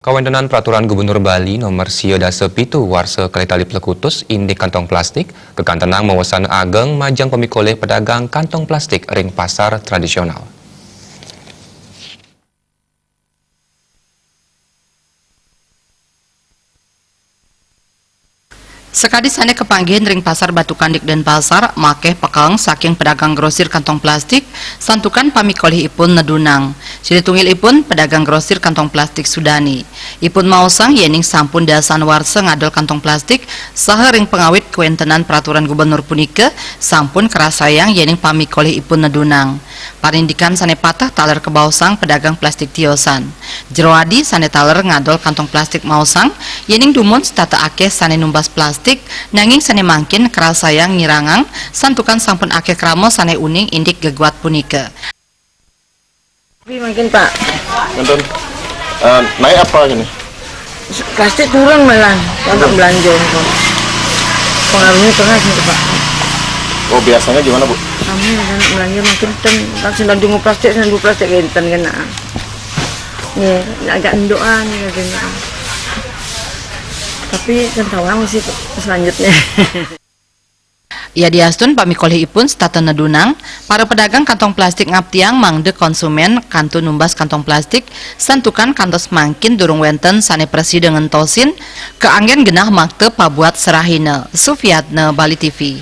Kawentenan Peraturan Gubernur Bali nomor sio dase pitu warsa Kalitali Plekutus indik kantong plastik kekantenang mewesan ageng majang pemikoleh pedagang kantong plastik ring pasar tradisional. Sekadi sane kepanggihan ring pasar Batu Kandik dan pasar makeh pekang saking pedagang grosir kantong plastik santukan pamikolih ipun nedunang. Silitungil ipun pedagang grosir kantong plastik Sudani. Ipun mausang yening sampun dasan warsa ngadol kantong plastik saha ring pengawit kawentenan peraturan gubernur punika sampun kerasayang yening pamikolih ipun nedunang. Parindikan sane patah taler kebausang pedagang plastik tiosan. Jeroadi sane taler ngadol kantong plastik mausang yening dumun stata akeh sane numbas plastik nanging sane mangkin kerasayang ngirangang santukan sampun akeh kramo sane uning indik geguat punika. Tapi mungkin Pak. Nonton naik apa ini? Plastik turun malah untuk belanja itu. Pengaruhnya tengah sih Pak. Oh biasanya gimana Bu? Kami anak belanja makin langsung dungu plastik enten kena. Nih agak endoan katanya. Tapi kan tahu masih selanjutnya. Ia diastun pamikolih ipun stata nedunang, para pedagang kantong plastik ngaptiang mangde konsumen kantu numbas kantong plastik santukan kantos mangkin durung wenten sane presi dengan tosin keanggen genah makte pabuat serahine. Sufiatne Bali TV.